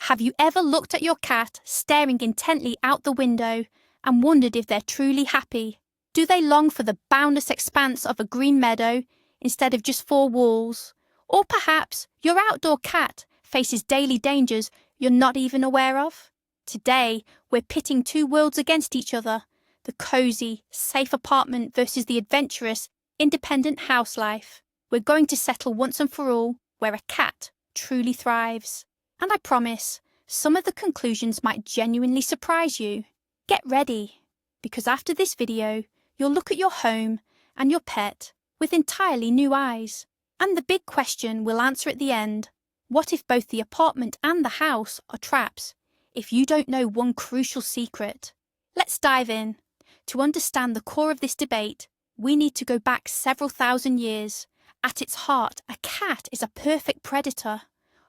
Have you ever looked at your cat staring intently out the window and wondered if they're truly happy? Do they long for the boundless expanse of a green meadow instead of just four walls? Or perhaps your outdoor cat faces daily dangers you're not even aware of? Today, we're pitting two worlds against each other, the cozy, safe apartment versus the adventurous, independent house life. We're going to settle once and for all where a cat truly thrives. And I promise, some of the conclusions might genuinely surprise you. Get ready, because after this video, you'll look at your home and your pet with entirely new eyes. And the big question we'll answer at the end: what if both the apartment and the house are traps? If you don't know one crucial secret. Let's dive in. To understand the core of this debate, we need to go back several thousand years. At its heart, a cat is a perfect predator,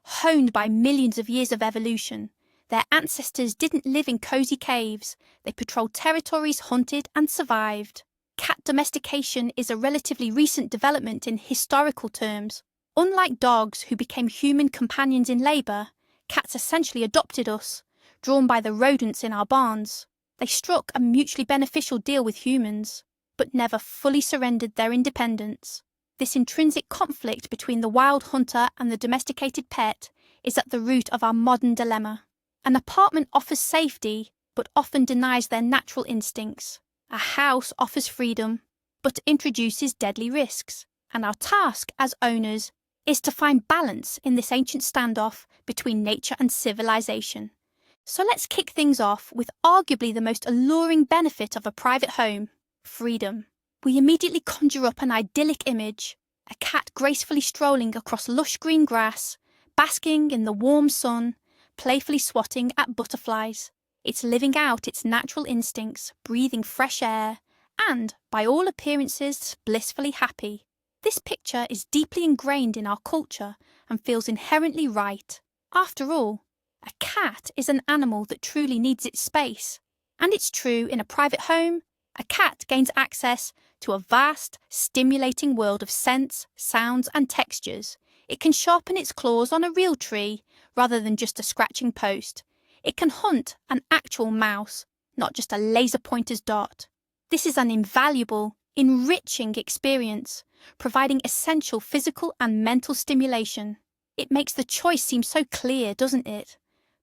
honed by millions of years of evolution. Their ancestors didn't live in cozy caves. They patrolled territories, hunted, and survived. Cat domestication is a relatively recent development in historical terms. Unlike dogs who became human companions in labour, cats essentially adopted us, drawn by the rodents in our barns. They struck a mutually beneficial deal with humans, but never fully surrendered their independence. This intrinsic conflict between the wild hunter and the domesticated pet is at the root of our modern dilemma. An apartment offers safety, but often denies their natural instincts. A house offers freedom, but introduces deadly risks. And our task as owners is to find balance in this ancient standoff between nature and civilization. So let's kick things off with arguably the most alluring benefit of a private home: freedom. We immediately conjure up an idyllic image: a cat gracefully strolling across lush green grass, basking in the warm sun, playfully swatting at butterflies. It's living out its natural instincts, breathing fresh air, and, by all appearances, blissfully happy. This picture is deeply ingrained in our culture and feels inherently right. After all, a cat is an animal that truly needs its space. And it's true in a private home. A cat gains access to a vast, stimulating world of scents, sounds, and textures. It can sharpen its claws on a real tree rather than just a scratching post. It can hunt an actual mouse, not just a laser pointer's dot. This is an invaluable, enriching experience, providing essential physical and mental stimulation. It makes the choice seem so clear, doesn't it?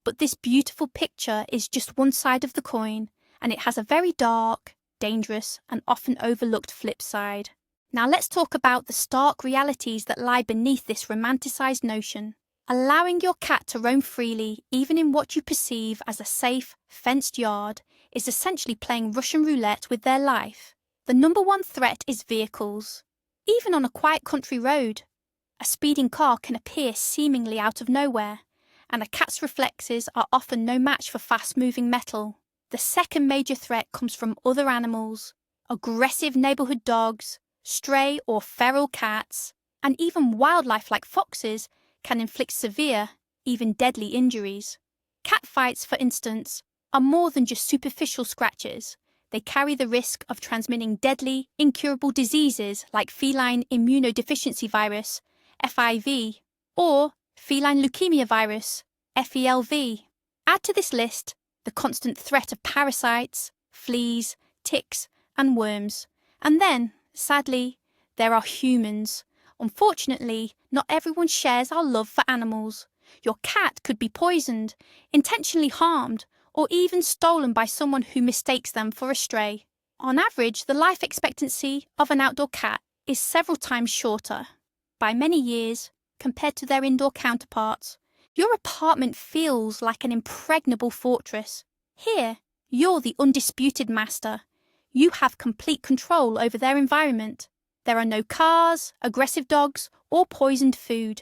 But this beautiful picture is just one side of the coin, and it has a very dark, dangerous, and often overlooked flip side. Now let's talk about the stark realities that lie beneath this romanticized notion. Allowing your cat to roam freely, even in what you perceive as a safe, fenced yard, is essentially playing Russian roulette with their life. The number one threat is vehicles. Even on a quiet country road, a speeding car can appear seemingly out of nowhere, and a cat's reflexes are often no match for fast-moving metal. The second major threat comes from other animals: aggressive neighborhood dogs, stray or feral cats, and even wildlife like foxes can inflict severe, even deadly injuries. Catfights, for instance, are more than just superficial scratches. They carry the risk of transmitting deadly, incurable diseases like feline immunodeficiency virus, FIV, or feline leukemia virus, FELV. Add to this list the constant threat of parasites, fleas, ticks, and worms. And then, sadly, there are humans. Unfortunately, not everyone shares our love for animals. Your cat could be poisoned, intentionally harmed, or even stolen by someone who mistakes them for a stray. On average, the life expectancy of an outdoor cat is several times shorter, by many years, compared to their indoor counterparts. Your apartment feels like an impregnable fortress. Here, you're the undisputed master. You have complete control over their environment. There are no cars, aggressive dogs, or poisoned food.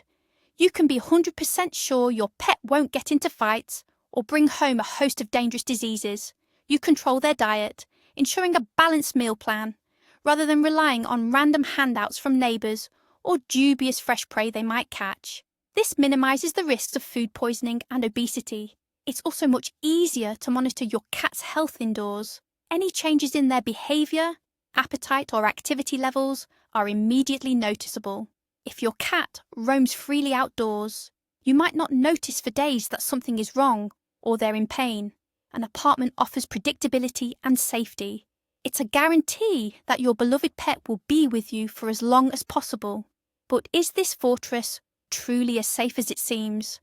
You can be 100% sure your pet won't get into fights or bring home a host of dangerous diseases. You control their diet, ensuring a balanced meal plan, rather than relying on random handouts from neighbours or dubious fresh prey they might catch. This minimises the risks of food poisoning and obesity. It's also much easier to monitor your cat's health indoors. Any changes in their behaviour, appetite or activity levels are immediately noticeable. If your cat roams freely outdoors, You might not notice for days that something is wrong or they're in pain. An apartment offers predictability and safety. It's a guarantee that your beloved pet will be with you for as long as possible. But is this fortress truly as safe as it seems?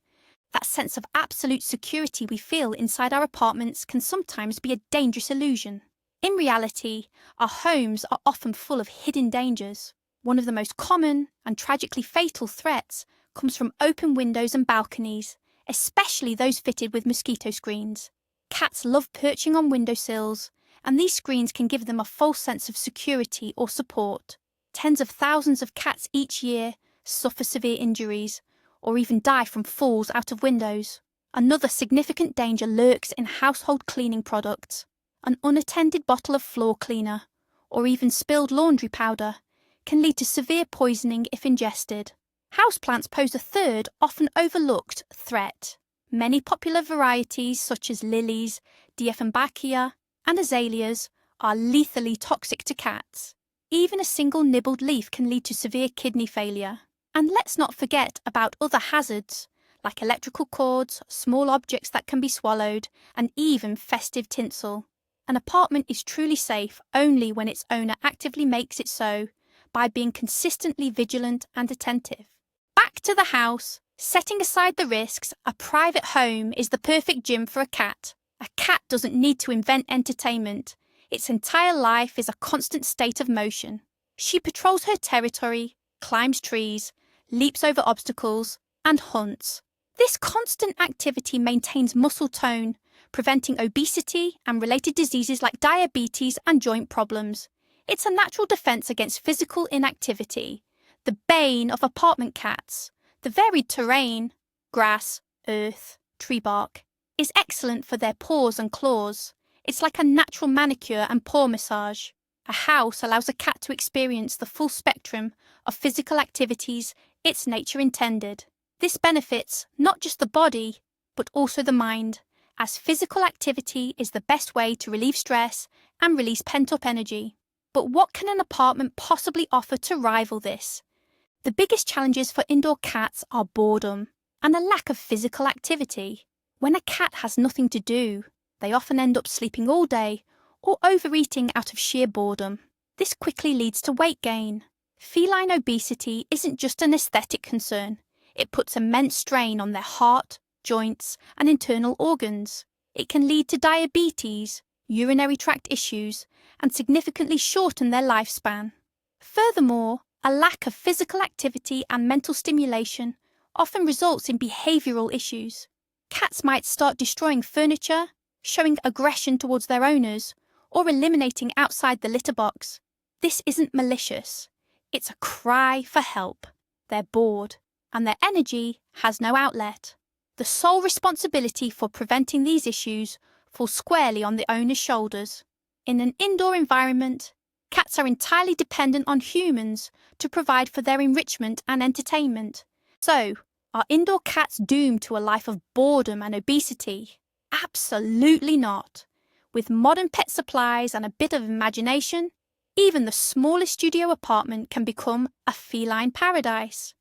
That sense of absolute security we feel inside our apartments can sometimes be a dangerous illusion. In reality, our homes are often full of hidden dangers. One of the most common and tragically fatal threats comes from open windows and balconies, especially those fitted with mosquito screens. Cats love perching on windowsills, and these screens can give them a false sense of security or support. Tens of thousands of cats each year suffer severe injuries, or even die from falls out of windows. Another significant danger lurks in household cleaning products. An unattended bottle of floor cleaner, or even spilled laundry powder, can lead to severe poisoning if ingested. Houseplants pose a third, often overlooked, threat. Many popular varieties such as lilies, Dieffenbachia, and azaleas are lethally toxic to cats. Even a single nibbled leaf can lead to severe kidney failure. And let's not forget about other hazards, like electrical cords, small objects that can be swallowed, and even festive tinsel. An apartment is truly safe only when its owner actively makes it so, by being consistently vigilant and attentive. Back to the house. Setting aside the risks, a private home is the perfect gym for a cat. A cat doesn't need to invent entertainment. Its entire life is a constant state of motion. She patrols her territory, climbs trees, leaps over obstacles, and hunts. This constant activity maintains muscle tone, preventing obesity and related diseases like diabetes and joint problems. It's a natural defense against physical inactivity. The bane of apartment cats, the varied terrain, grass, earth, tree bark, is excellent for their paws and claws. It's like a natural manicure and paw massage. A house allows a cat to experience the full spectrum of physical activities its nature intended. This benefits not just the body, but also the mind, as physical activity is the best way to relieve stress and release pent-up energy. But what can an apartment possibly offer to rival this? The biggest challenges for indoor cats are boredom and a lack of physical activity. When a cat has nothing to do, they often end up sleeping all day or overeating out of sheer boredom. This quickly leads to weight gain. Feline obesity isn't just an aesthetic concern. It puts immense strain on their heart, joints, and internal organs. It can lead to diabetes, urinary tract issues, and significantly shorten their lifespan. Furthermore, a lack of physical activity and mental stimulation often results in behavioural issues. Cats might start destroying furniture, showing aggression towards their owners, or eliminating outside the litter box. This isn't malicious. It's a cry for help. They're bored, and their energy has no outlet. The sole responsibility for preventing these issues falls squarely on the owner's shoulders. In an indoor environment, cats are entirely dependent on humans to provide for their enrichment and entertainment. So, are indoor cats doomed to a life of boredom and obesity? Absolutely not. With modern pet supplies and a bit of imagination, even the smallest studio apartment can become a feline paradise.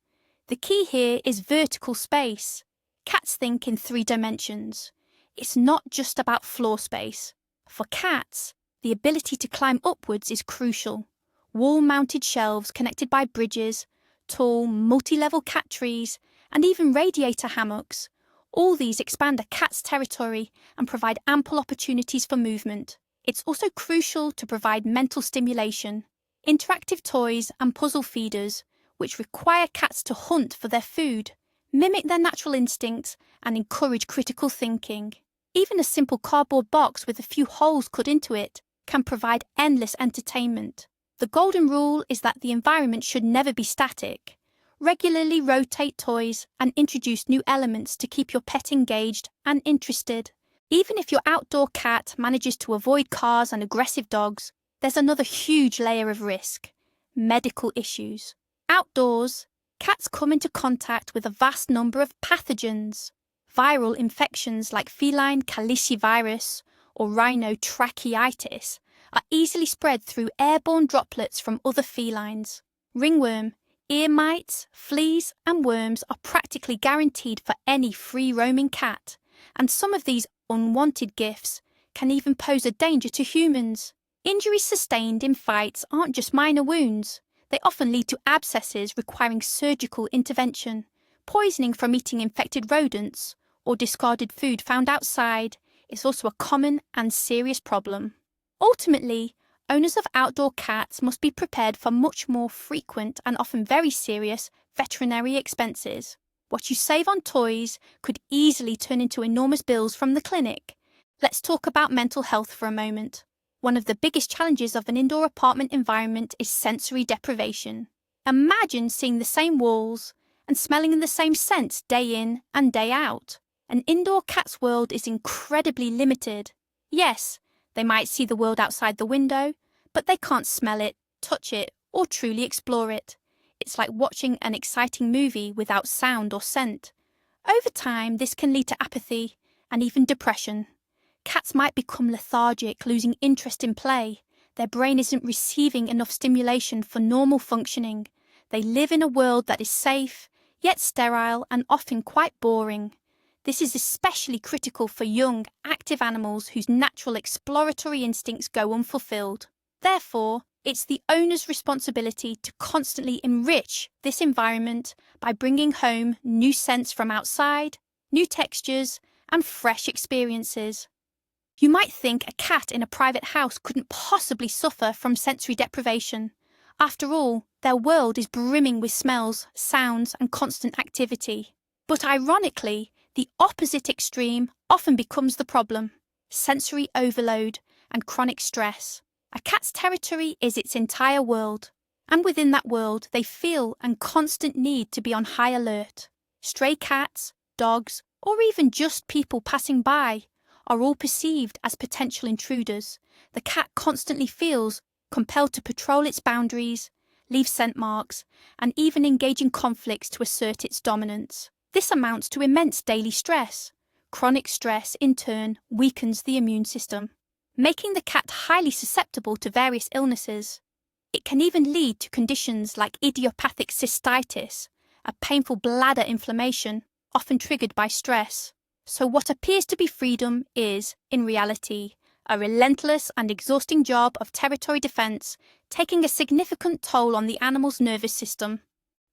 The key here is vertical space. Cats think in 3 dimensions. It's not just about floor space. For cats, the ability to climb upwards is crucial. Wall-mounted shelves connected by bridges, tall, multi-level cat trees, and even radiator hammocks. All these expand a cat's territory and provide ample opportunities for movement. It's also crucial to provide mental stimulation. Interactive toys and puzzle feeders, which require cats to hunt for their food, mimic their natural instincts and encourage critical thinking. Even a simple cardboard box with a few holes cut into it can provide endless entertainment. The golden rule is that the environment should never be static. Regularly rotate toys and introduce new elements to keep your pet engaged and interested. Even if your outdoor cat manages to avoid cars and aggressive dogs, there's another huge layer of risk: medical issues. Outdoors, cats come into contact with a vast number of pathogens. Viral infections like feline calicivirus or rhinotracheitis are easily spread through airborne droplets from other felines. Ringworm, Ear mites, fleas, and worms are practically guaranteed for any free-roaming cat, and some of these unwanted gifts can even pose a danger to humans. Injuries sustained in fights aren't just minor wounds. They often lead to abscesses requiring surgical intervention. Poisoning from eating infected rodents or discarded food found outside is also a common and serious problem. Ultimately, owners of outdoor cats must be prepared for much more frequent and often very serious veterinary expenses. What you save on toys could easily turn into enormous bills from the clinic. Let's talk about mental health for a moment. One of the biggest challenges of an indoor apartment environment is sensory deprivation. Imagine seeing the same walls and smelling the same scents day in and day out. An indoor cat's world is incredibly limited. Yes, they might see the world outside the window, but they can't smell it, touch it, or truly explore it. It's like watching an exciting movie without sound or scent. Over time, this can lead to apathy and even depression. Cats might become lethargic, losing interest in play. Their brain isn't receiving enough stimulation for normal functioning. They live in a world that is safe, yet sterile and often quite boring. This is especially critical for young, active animals whose natural exploratory instincts go unfulfilled. Therefore, it's the owner's responsibility to constantly enrich this environment by bringing home new scents from outside, new textures, and fresh experiences. You might think a cat in a private house couldn't possibly suffer from sensory deprivation. After all, their world is brimming with smells, sounds, and constant activity. But ironically, the opposite extreme often becomes the problem: sensory overload and chronic stress. A cat's territory is its entire world, and within that world they feel a constant need to be on high alert. Stray cats, dogs, or even just people passing by are all perceived as potential intruders. The cat constantly feels compelled to patrol its boundaries, leave scent marks, and even engage in conflicts to assert its dominance. This amounts to immense daily stress. Chronic stress, in turn, weakens the immune system, making the cat highly susceptible to various illnesses. It can even lead to conditions like idiopathic cystitis, a painful bladder inflammation, often triggered by stress. So what appears to be freedom is, in reality, a relentless and exhausting job of territory defense, taking a significant toll on the animal's nervous system.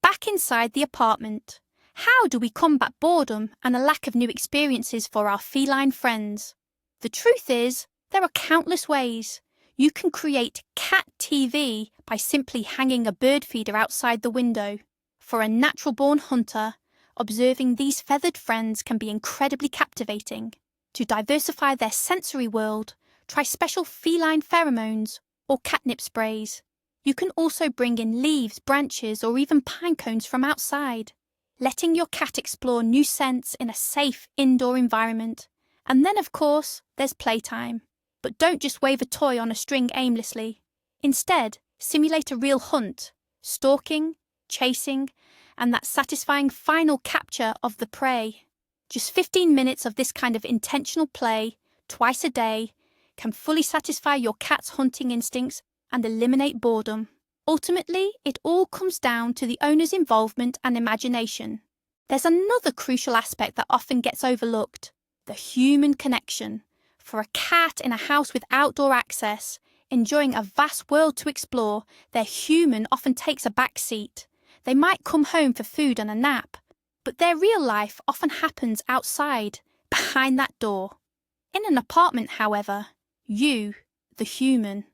Back inside the apartment, how do we combat boredom and a lack of new experiences for our feline friends? The truth is, there are countless ways. You can create cat TV by simply hanging a bird feeder outside the window. For a natural-born hunter, observing these feathered friends can be incredibly captivating. To diversify their sensory world, try special feline pheromones or catnip sprays. You can also bring in leaves, branches, or even pine cones from outside, letting your cat explore new scents in a safe indoor environment. And then, of course, there's playtime. But don't just wave a toy on a string aimlessly. Instead, simulate a real hunt, stalking, chasing, and that satisfying final capture of the prey. Just 15 minutes of this kind of intentional play, twice a day, can fully satisfy your cat's hunting instincts and eliminate boredom. Ultimately, it all comes down to the owner's involvement and imagination. There's another crucial aspect that often gets overlooked: the human connection. For a cat in a house with outdoor access, enjoying a vast world to explore, their human often takes a back seat. They might come home for food and a nap, but their real life often happens outside, behind that door. In an apartment, however, you, the human,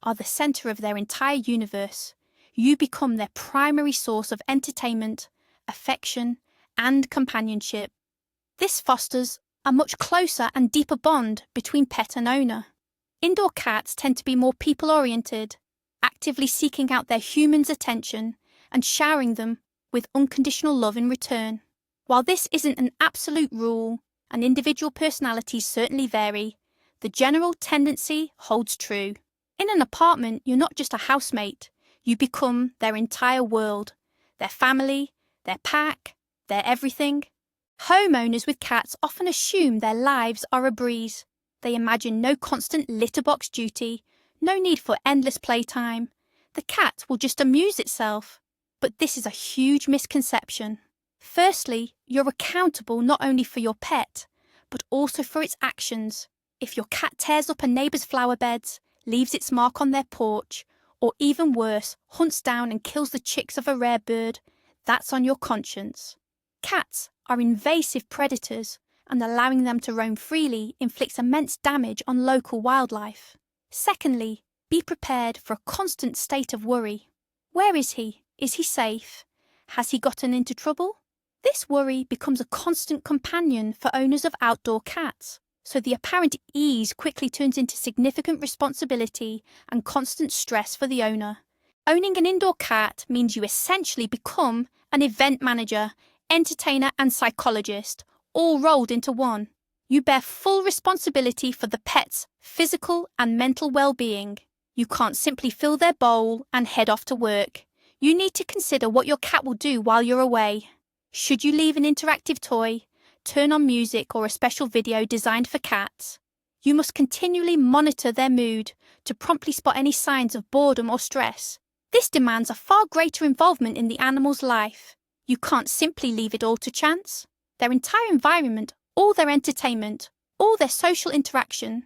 are the centre of their entire universe. You become their primary source of entertainment, affection, and companionship. This fosters a much closer and deeper bond between pet and owner. Indoor cats tend to be more people-oriented, actively seeking out their human's attention and showering them with unconditional love in return. While this isn't an absolute rule, and individual personalities certainly vary, the general tendency holds true. In an apartment, you're not just a housemate, you become their entire world, their family, their pack, their everything. Homeowners with cats often assume their lives are a breeze. They imagine no constant litter box duty, no need for endless playtime. The cat will just amuse itself. But this is a huge misconception. Firstly, you're accountable not only for your pet, but also for its actions. If your cat tears up a neighbour's flower beds, leaves its mark on their porch, or even worse, hunts down and kills the chicks of a rare bird, that's on your conscience. Cats are invasive predators, and allowing them to roam freely inflicts immense damage on local wildlife. Secondly, be prepared for a constant state of worry. Where is he? Is he safe? Has he gotten into trouble? This worry becomes a constant companion for owners of outdoor cats, so the apparent ease quickly turns into significant responsibility and constant stress for the owner. Owning an indoor cat means you essentially become an event manager, entertainer and psychologist, all rolled into one. You bear full responsibility for the pet's physical and mental well-being. You can't simply fill their bowl and head off to work. You need to consider what your cat will do while you're away. Should you leave an interactive toy, turn on music or a special video designed for cats? You must continually monitor their mood to promptly spot any signs of boredom or stress. This demands a far greater involvement in the animal's life. You can't simply leave it all to chance. Their entire environment, all their entertainment, all their social interaction,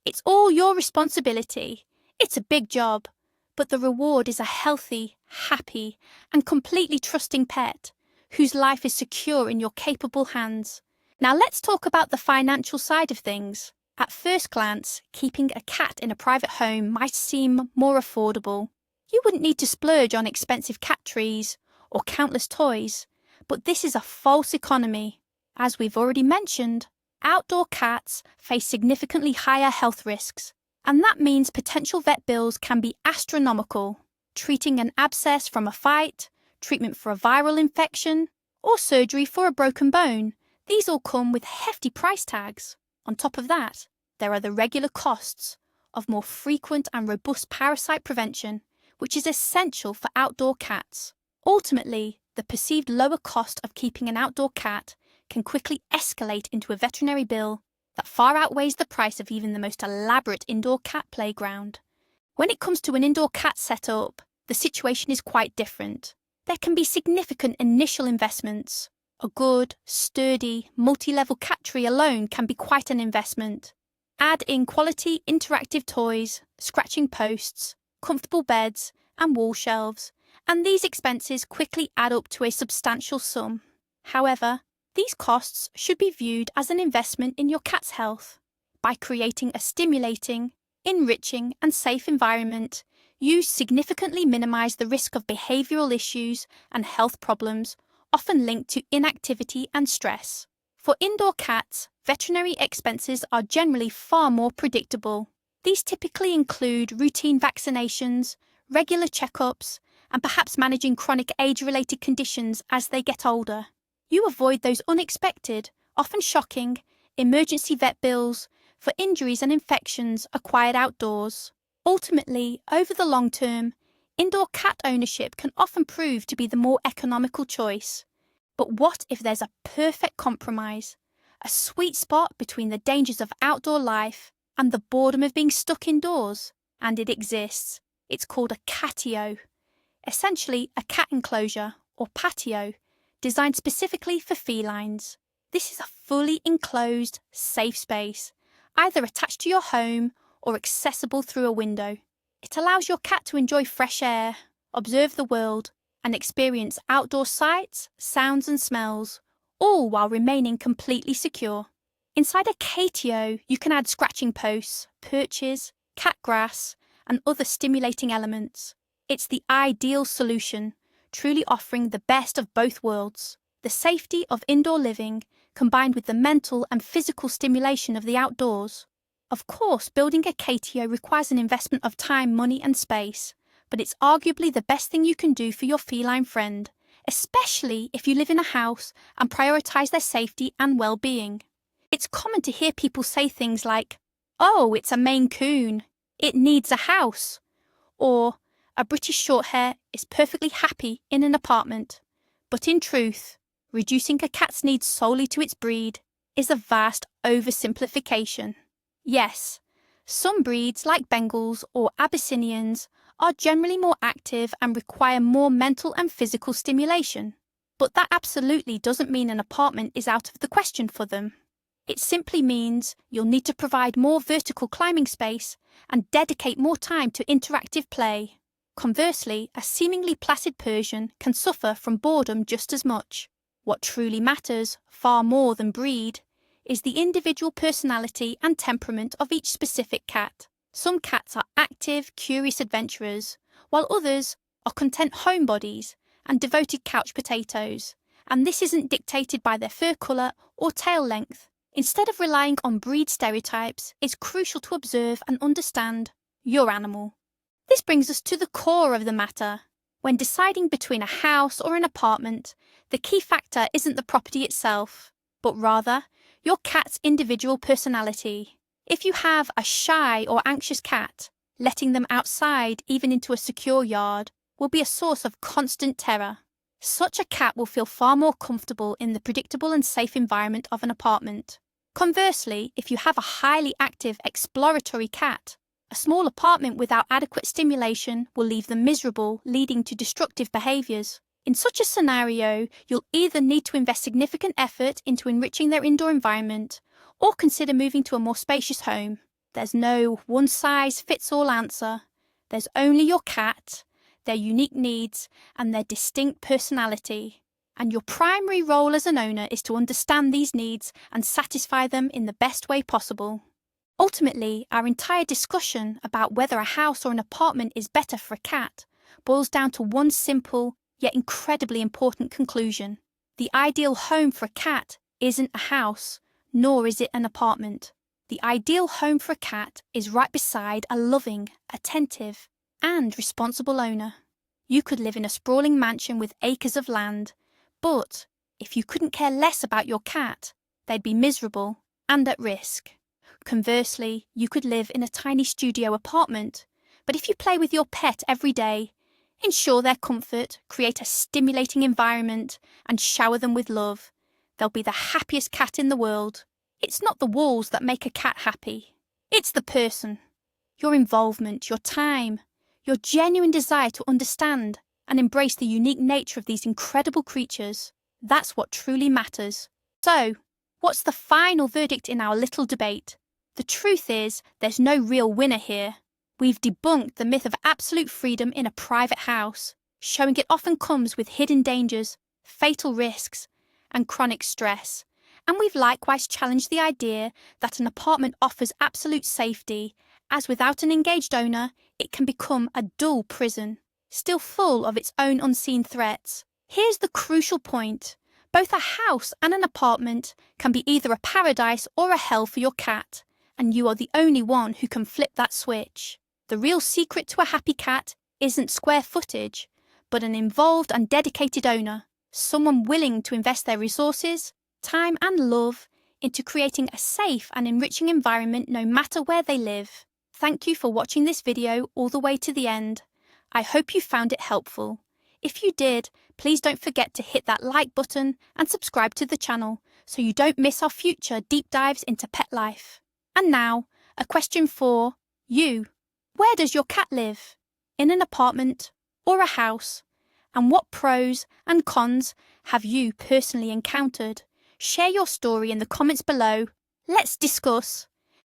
it's all your responsibility. It's a big job, but the reward is a healthy, happy, and completely trusting pet whose life is secure in your capable hands. Now let's talk about the financial side of things. At first glance, keeping a cat in a private home might seem more affordable. You wouldn't need to splurge on expensive cat trees or countless toys, but this is a false economy. As we've already mentioned, outdoor cats face significantly higher health risks, and that means potential vet bills can be astronomical. Treating an abscess from a fight, treatment for a viral infection, or surgery for a broken bone, these all come with hefty price tags. On top of that, there are the regular costs of more frequent and robust parasite prevention, which is essential for outdoor cats. Ultimately, the perceived lower cost of keeping an outdoor cat can quickly escalate into a veterinary bill that far outweighs the price of even the most elaborate indoor cat playground. When it comes to an indoor cat setup, the situation is quite different. There can be significant initial investments. A good, sturdy, multi-level cat tree alone can be quite an investment. Add in quality interactive toys, scratching posts, comfortable beds, and wall shelves, and these expenses quickly add up to a substantial sum. However, these costs should be viewed as an investment in your cat's health. By creating a stimulating, enriching, and safe environment, you significantly minimize the risk of behavioral issues and health problems, often linked to inactivity and stress. For indoor cats, veterinary expenses are generally far more predictable. These typically include routine vaccinations, regular checkups, and perhaps managing chronic age-related conditions as they get older. You avoid those unexpected, often shocking, emergency vet bills for injuries and infections acquired outdoors. Ultimately, over the long term, indoor cat ownership can often prove to be the more economical choice. But what if there's a perfect compromise, a sweet spot between the dangers of outdoor life and the boredom of being stuck indoors? And it exists. It's called a catio, essentially a cat enclosure or patio, designed specifically for felines. This is a fully enclosed, safe space, either attached to your home or accessible through a window. It allows your cat to enjoy fresh air, observe the world, and experience outdoor sights, sounds and smells, all while remaining completely secure. Inside a catio, you can add scratching posts, perches, cat grass, and other stimulating elements. It's the ideal solution, truly offering the best of both worlds. The safety of indoor living combined with the mental and physical stimulation of the outdoors. Of course, building a catio requires an investment of time, money and space, but it's arguably the best thing you can do for your feline friend, especially if you live in a house and prioritise their safety and well-being. It's common to hear people say things like, "Oh, it's a Maine Coon. It needs a house." Or, "A British Shorthair is perfectly happy in an apartment." But in truth, reducing a cat's needs solely to its breed is a vast oversimplification. Yes, some breeds like Bengals or Abyssinians are generally more active and require more mental and physical stimulation. But that absolutely doesn't mean an apartment is out of the question for them. It simply means you'll need to provide more vertical climbing space and dedicate more time to interactive play. Conversely, a seemingly placid Persian can suffer from boredom just as much. What truly matters, far more than breed, is the individual personality and temperament of each specific cat. Some cats are active, curious adventurers, while others are content homebodies and devoted couch potatoes, and this isn't dictated by their fur colour or tail length. Instead of relying on breed stereotypes, it's crucial to observe and understand your animal. This brings us to the core of the matter. When deciding between a house or an apartment, the key factor isn't the property itself, but rather your cat's individual personality. If you have a shy or anxious cat, letting them outside, even into a secure yard, will be a source of constant terror. Such a cat will feel far more comfortable in the predictable and safe environment of an apartment. Conversely, if you have a highly active, exploratory cat, a small apartment without adequate stimulation will leave them miserable, leading to destructive behaviours. In such a scenario, you'll either need to invest significant effort into enriching their indoor environment or consider moving to a more spacious home. There's no one-size-fits-all answer. There's only your cat, their unique needs, and their distinct personality. And your primary role as an owner is to understand these needs and satisfy them in the best way possible. Ultimately, our entire discussion about whether a house or an apartment is better for a cat boils down to one simple, yet incredibly important conclusion. The ideal home for a cat isn't a house, nor is it an apartment. The ideal home for a cat is right beside a loving, attentive, and responsible owner. You could live in a sprawling mansion with acres of land, but if you couldn't care less about your cat, they'd be miserable and at risk. Conversely, you could live in a tiny studio apartment, but if you play with your pet every day, ensure their comfort, create a stimulating environment, and shower them with love, they'll be the happiest cat in the world. It's not the walls that make a cat happy. It's the person. Your involvement, your time, your genuine desire to understand and embrace the unique nature of these incredible creatures. That's what truly matters. So, what's the final verdict in our little debate? The truth is, there's no real winner here. We've debunked the myth of absolute freedom in a private house, showing it often comes with hidden dangers, fatal risks, and chronic stress. And we've likewise challenged the idea that an apartment offers absolute safety, as without an engaged owner, it can become a dull prison, still full of its own unseen threats. Here's the crucial point. Both a house and an apartment can be either a paradise or a hell for your cat, and you are the only one who can flip that switch. The real secret to a happy cat isn't square footage, but an involved and dedicated owner, someone willing to invest their resources, time and love into creating a safe and enriching environment no matter where they live. Thank you for watching this video all the way to the end. I hope you found it helpful. If you did, please don't forget to hit that like button and subscribe to the channel so you don't miss our future deep dives into pet life. And now, a question for you. Where does your cat live? In an apartment or a house? And what pros and cons have you personally encountered? Share your story in the comments below. Let's discuss.